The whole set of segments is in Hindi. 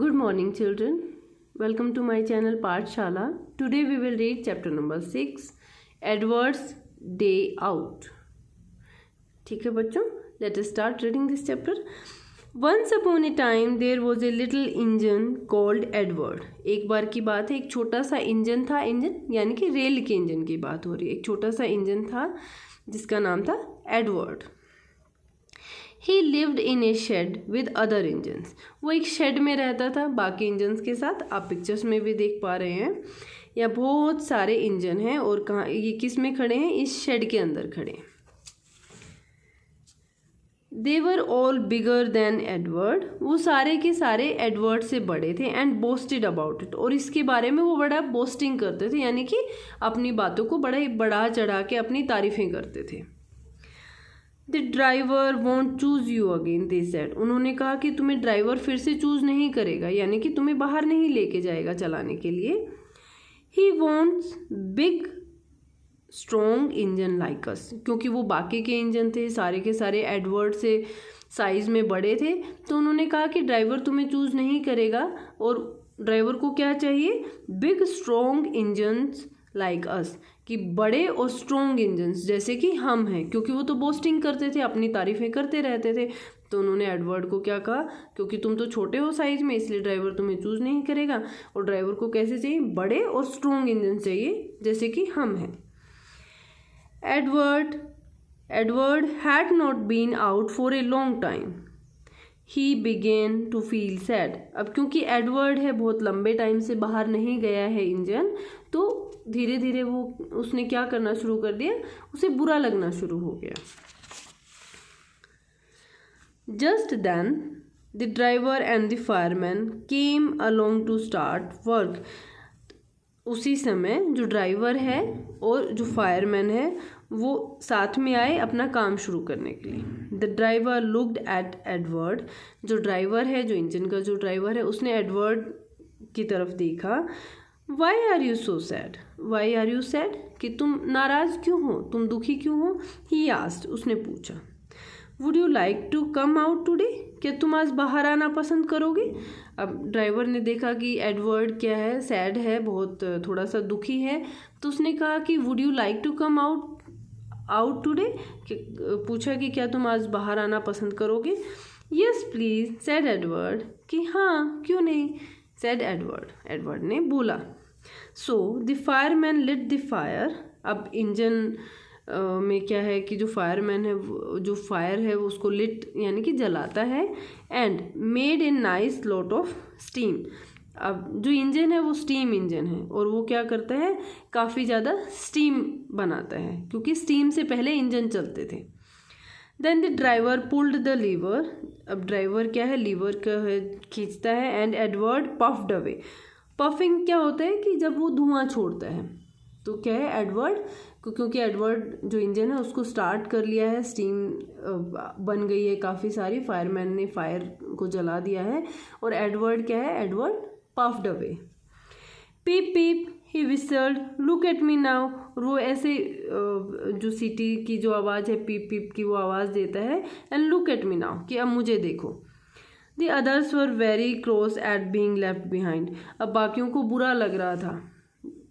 Good morning, children. Welcome to my channel Pathshala. Today we will read chapter number 6, Edward's Day Out. ठीक है बच्चों, let us start reading this chapter. Once upon a time there was a little engine called Edward. एक बार की बात है, एक छोटा सा इंजन था. इंजन यानी कि रेल के इंजन की बात हो रही है. एक छोटा सा इंजन था जिसका नाम था Edward. He lived in a shed with other engines. वो एक शेड में रहता था बाकी इंजन्स के साथ. आप पिक्चर्स में भी देख पा रहे हैं यहाँ बहुत सारे इंजन हैं और कहाँ ये किस में खड़े हैं, इस शेड के अंदर खड़े हैं. They were all bigger than Edward. वो सारे के सारे एडवर्ड से बड़े थे. And boasted about it. और इसके बारे में वो बड़ा बोस्टिंग करते थे यानी कि अपनी बातों को बड़ा ही बढ़ा चढ़ा के अपनी तारीफें करते थे. The driver won't choose you again, they said. उन्होंने कहा कि तुम्हें ड्राइवर फिर से चूज नहीं करेगा यानी कि तुम्हें बाहर नहीं लेके जाएगा चलाने के लिए. He wants big strong engine like us. क्योंकि वो बाकी के इंजन थे, सारे के सारे एडवर्ड से साइज में बड़े थे, तो उन्होंने कहा कि ड्राइवर तुम्हें चूज नहीं करेगा और ड्राइवर को क्या चाहिए, big strong engines like us, कि बड़े और स्ट्रॉन्ग इंजन्स जैसे कि हम हैं. क्योंकि वो तो बोस्टिंग करते थे, अपनी तारीफें करते रहते थे, तो उन्होंने एडवर्ड को क्या कहा, क्योंकि तुम तो छोटे हो साइज में इसलिए ड्राइवर तुम्हें चूज नहीं करेगा और ड्राइवर को कैसे चाहिए, बड़े और स्ट्रॉन्ग इंजन चाहिए जैसे कि हम हैं. Edward had not been out for a long time. He began to feel sad. अब क्योंकि एडवर्ड है बहुत लंबे टाइम से बाहर नहीं गया है इंजन, तो धीरे धीरे वो उसने क्या करना शुरू कर दिया, उसे बुरा लगना शुरू हो गया. Just then the driver and the fireman came along to start work. उसी समय जो ड्राइवर है और जो फायरमैन है वो साथ में आए अपना काम शुरू करने के लिए. The driver looked at Edward. जो ड्राइवर है, जो इंजन का जो ड्राइवर है, उसने एडवर्ड की तरफ देखा. Why are you so sad, why are you sad, कि तुम नाराज़ क्यों हो, तुम दुखी क्यों हो. ही आस्क्ड, उसने पूछा. Would you like to come out today, क्या तुम आज बाहर आना पसंद करोगे. अब ड्राइवर ने देखा कि एडवर्ड क्या है, सैड है, बहुत थोड़ा सा दुखी है, तो उसने कहा कि would you like to come out today, पूछा कि क्या तुम आज बाहर आना पसंद करोगे. यस प्लीज सेड एडवर्ड, कि हाँ क्यों नहीं, सेड एडवर्ड ने बोला. So the fireman lit the fire. अब इंजन में क्या है कि जो फायरमैन है, जो फायर है वो उसको लिट यानी कि जलाता है. And made a nice lot of steam. अब जो इंजन है वो स्टीम इंजन है और वो क्या करता है, काफ़ी ज़्यादा स्टीम बनाता है क्योंकि स्टीम से पहले इंजन चलते थे. Then the driver pulled the lever. अब ड्राइवर क्या है, लीवर का खींचता है. And Edward puffed away. Puffing क्या होता है कि जब वो धुआं छोड़ता है, तो क्या है एडवर्ड, क्योंकि एडवर्ड जो इंजन है उसको स्टार्ट कर लिया है, स्टीम बन गई है काफ़ी सारी, फायरमैन ने फायर को जला दिया है और एडवर्ड क्या है, Edward puffed away. Peep peep he whistled, look at me now. और वो ऐसे जो सीटी की जो आवाज़ है, पीप पीप की, वो आवाज़ देता है. And look at me now, कि अब मुझे देखो. The others were very cross eight being left behind. अब बाकियों को बुरा लग रहा था,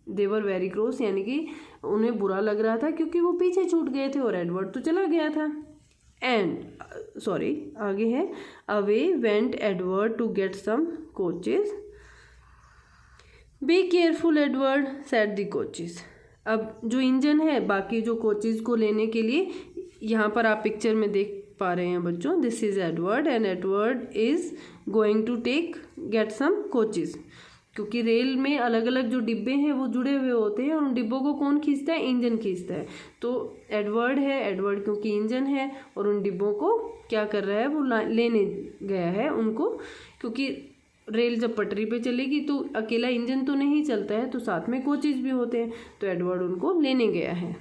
दे वर वेरी क्रॉस यानी कि उन्हें बुरा लग रहा था क्योंकि वो पीछे छूट गए थे और एडवर्ड तो चला गया था. एंड आगे है, away went Edward to get some coaches. Be careful Edward said the coaches. अब जो इंजन है बाकी जो कोचेस को लेने के लिए, यहाँ पर आप पिक्चर में देख पा रहे हैं बच्चों, this is Edward and Edward is going to get some coaches. क्योंकि रेल में अलग अलग जो डिब्बे हैं वो जुड़े हुए होते हैं और उन डिब्बों को कौन खींचता है, इंजन खींचता है. तो एडवर्ड है, एडवर्ड क्योंकि इंजन है और उन डिब्बों को क्या कर रहा है, वो लेने गया है उनको. क्योंकि रेल जब पटरी पे चलेगी तो अकेला इंजन तो नहीं चलता है, तो साथ में कोचेस भी होते हैं, तो एडवर्ड उनको लेने गया है.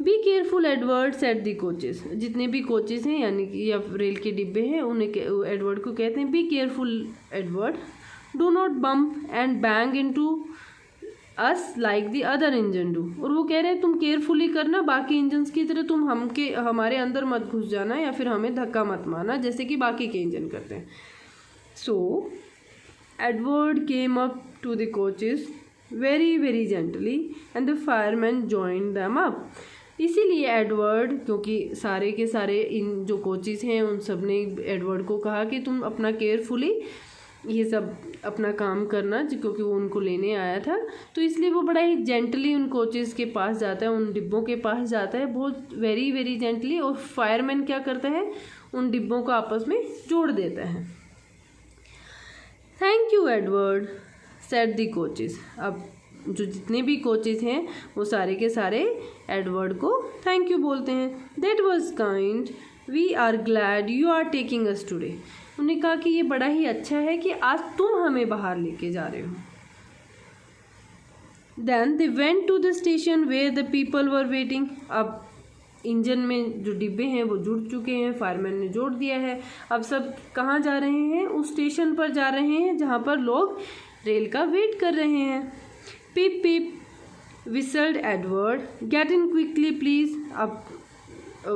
बी केयरफुल एडवर्ड सेट दी कोचेस. जितने भी कोचेस हैं यानी कि या रेल के डिब्बे हैं उन्हें एडवर्ड को कहते हैं B careful Edward, do not bump and bang into us like the other engine do. और वो कह रहे हैं तुम केयरफुली करना, बाकी इंजन्स की तरह तुम हमारे अंदर मत घुस जाना या फिर हमें धक्का मत मारना जैसे कि बाकी के इंजन करते हैं. So Edward came up to the coaches very very gently and the fireman joined them up. इसीलिए एडवर्ड, क्योंकि सारे के सारे इन जो कोचेस हैं उन सब ने एडवर्ड को कहा कि तुम अपना केयरफुली ये सब अपना काम करना, क्योंकि वो उनको लेने आया था। तो इसलिए वो बड़ा ही जेंटली उन कोचेस के पास जाता है, उन डिब्बों के पास जाता है, बहुत वेरी वेरी जेंटली। और फायरमैन क्या करता है, उन डिब्बों को आपस में जोड़ देता है। Thank you Edward said the coaches. अब जो जितने भी कोचेस हैं वो सारे के सारे एडवर्ड को थैंक यू बोलते हैं। That was kind, we are glad you are taking us today. उन्होंने कहा कि ये बड़ा ही अच्छा है कि आज तुम हमें बाहर लेके जा रहे हो। Then they went to the station where the people were waiting. अब इंजन में जो डिब्बे हैं वो जुड़ चुके हैं, फायरमैन ने जोड़ दिया है। अब सब कहाँ जा रहे हैं, उस स्टेशन पर जा रहे हैं जहाँ पर लोग रेल का वेट कर रहे हैं। Pip pip whistled Edward, get in quickly please. अब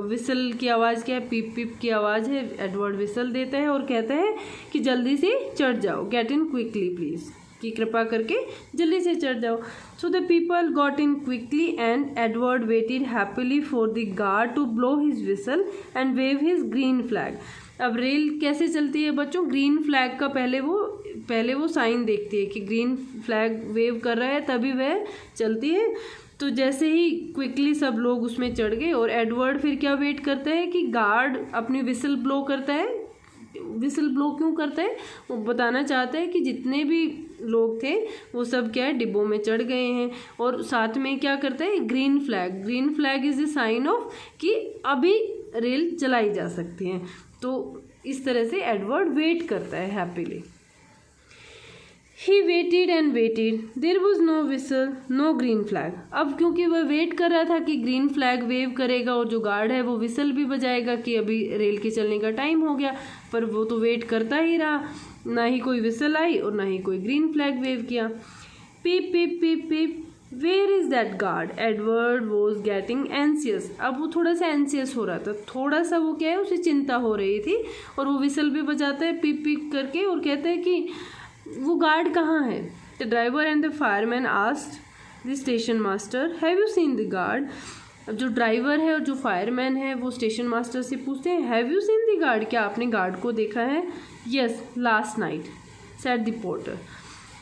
विसल की आवाज़ क्या है, पिप पिप की आवाज़ है। एडवर्ड विसल देता है और कहता है कि जल्दी से चढ़ जाओ, गेट इन क्विकली प्लीज़, कि कृपा करके जल्दी से चढ़ जाओ। So the people got in quickly and Edward waited happily for the guard to blow his whistle and wave his green flag. अब रेल कैसे चलती है बच्चों, ग्रीन फ्लैग का पहले वो साइन देखती है कि ग्रीन फ्लैग वेव कर रहा है, तभी वह चलती है। तो जैसे ही क्विकली सब लोग उसमें चढ़ गए और एडवर्ड फिर क्या वेट करता है कि गार्ड अपनी विसल ब्लो करता है। विसल ब्लो क्यों करता है, वो बताना चाहता है कि जितने भी लोग थे वो सब क्या है, डिब्बों में चढ़ गए हैं। और साथ में क्या करता है, green flag is the sign of कि अभी रेल चलाई जा सकती है। तो इस तरह से एडवर्ड वेट करता है happily. He waited and waited, there was no whistle no green flag. अब क्योंकि वह वेट कर रहा था कि ग्रीन फ्लैग वेव करेगा और जो गार्ड है वो विसल भी बजाएगा कि अभी रेल के चलने का टाइम हो गया, पर वो तो वेट करता ही रहा, ना ही कोई विसल आई और ना ही कोई ग्रीन फ्लैग वेव किया। Pip pip pip pip, where is that guard. Edward was getting anxious. अब वो थोड़ा सा एंसियस हो रहा था, थोड़ा सा वो क्या है, उसे चिंता हो रही थी। और वो विसल भी बजाता है पिप पिप करके और कहता है कि वो गार्ड कहाँ है। The driver and the fireman asked the station master, have you seen the guard. अब जो ड्राइवर है और जो फायरमैन है वो स्टेशन मास्टर से पूछते हैं, have you seen the guard, क्या आपने गार्ड को देखा है। Yes last night said the porter.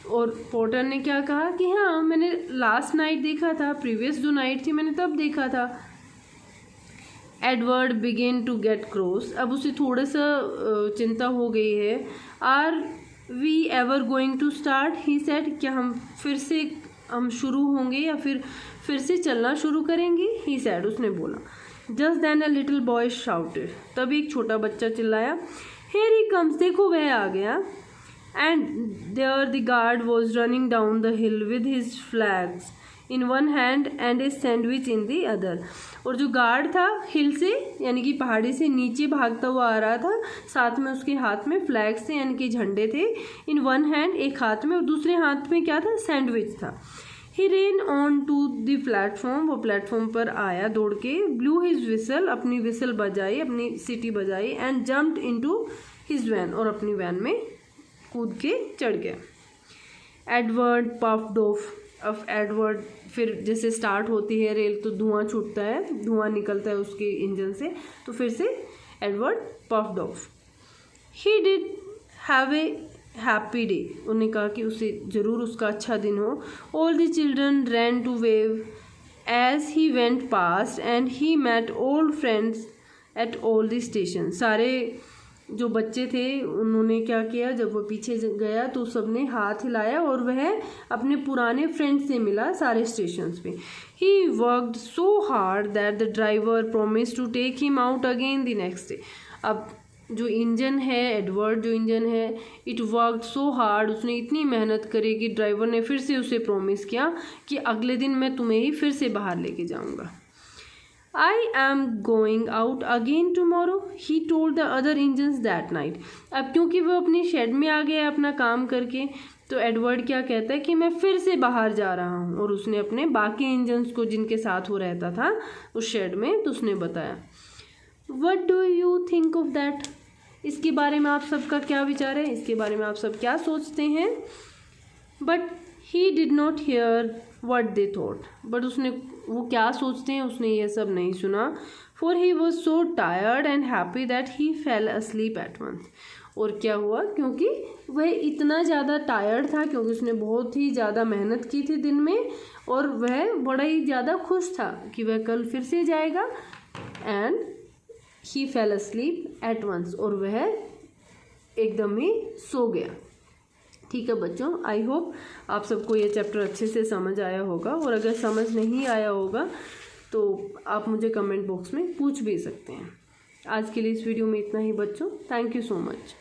और पोर्टर ने क्या कहा कि हाँ मैंने लास्ट नाइट देखा था, प्रीवियस जो नाइट थी मैंने तब देखा था। Edward began to get cross. अब उसे थोड़ा सा चिंता हो गई है। Are we ever going to start, he said, क्या हम शुरू होंगे या फिर से चलना शुरू करेंगे। ही सेड, उसने बोला। Just then a little boy shouted, तभी एक छोटा बच्चा चिल्लाया, हियर ही कम्स, देखो वह आ गया। And there the guard was running down the hill with his flags in one hand and a sandwich in the other. और जो गार्ड था हिल से यानी कि पहाड़ी से नीचे भागता हुआ आ रहा था, साथ में उसके हाथ में फ्लैग्स थे यानी कि झंडे थे। इन वन हैंड, एक हाथ में, और दूसरे हाथ में क्या था, सैंडविच था। He ran on to the platform, वो प्लेटफॉर्म पर आया दौड़ के। ब्लू हिज विसल, अपनी विसल बजाई, अपनी सीटी बजाई। And jumped into his van, और अपनी वैन में कूद के चढ़ गया। Edward puffed off. अब एडवर्ड फिर जैसे स्टार्ट होती है रेल तो धुआं छूटता है, धुआं निकलता है उसके इंजन से, तो फिर से Edward puffed off. He did have a happy day, उन्होंने कहा कि उसे ज़रूर उसका अच्छा दिन हो। All the children ran to wave as he went past and he met old friends at all the station. सारे जो बच्चे थे उन्होंने क्या किया, जब वो पीछे गया तो सबने हाथ हिलाया और वह अपने पुराने फ्रेंड से मिला सारे स्टेशंस पे। He worked so hard that the driver promise to take him out again the next day. अब जो इंजन है, एडवर्ड जो इंजन है, इट वर्कड सो हार्ड, उसने इतनी मेहनत करी कि ड्राइवर ने फिर से उसे प्रोमिस किया कि अगले दिन मैं तुम्हें ही फिर से बाहर लेके जाऊँगा। I am going out again tomorrow, he told the other engines that night. अब क्योंकि वो अपनी शेड में आ गया अपना काम करके, तो एडवर्ड क्या कहता है कि मैं फिर से बाहर जा रहा हूँ। और उसने अपने बाकी इंजन्स को जिनके साथ वो रहता था उस शेड में, तो उसने बताया। What do you think of that? इसके बारे में आप सबका क्या विचार है, इसके बारे में आप सब क्या सोचते हैं। But he did not here what they thought, but उसने वो क्या सोचते हैं उसने ये सब नहीं सुना। For he was so tired and happy that he fell asleep at once. और क्या हुआ, क्योंकि वह इतना ज़्यादा टायर्ड था, क्योंकि उसने बहुत ही ज़्यादा मेहनत की थी दिन में, और वह बड़ा ही ज़्यादा खुश था कि वह कल फिर से जाएगा। And he fell asleep at once, और वह एकदम ही सो गया। ठीक है बच्चों, आई होप आप सबको ये चैप्टर अच्छे से समझ आया होगा, और अगर समझ नहीं आया होगा तो आप मुझे कमेंट बॉक्स में पूछ भी सकते हैं। आज के लिए इस वीडियो में इतना ही बच्चों, थैंक यू सो मच।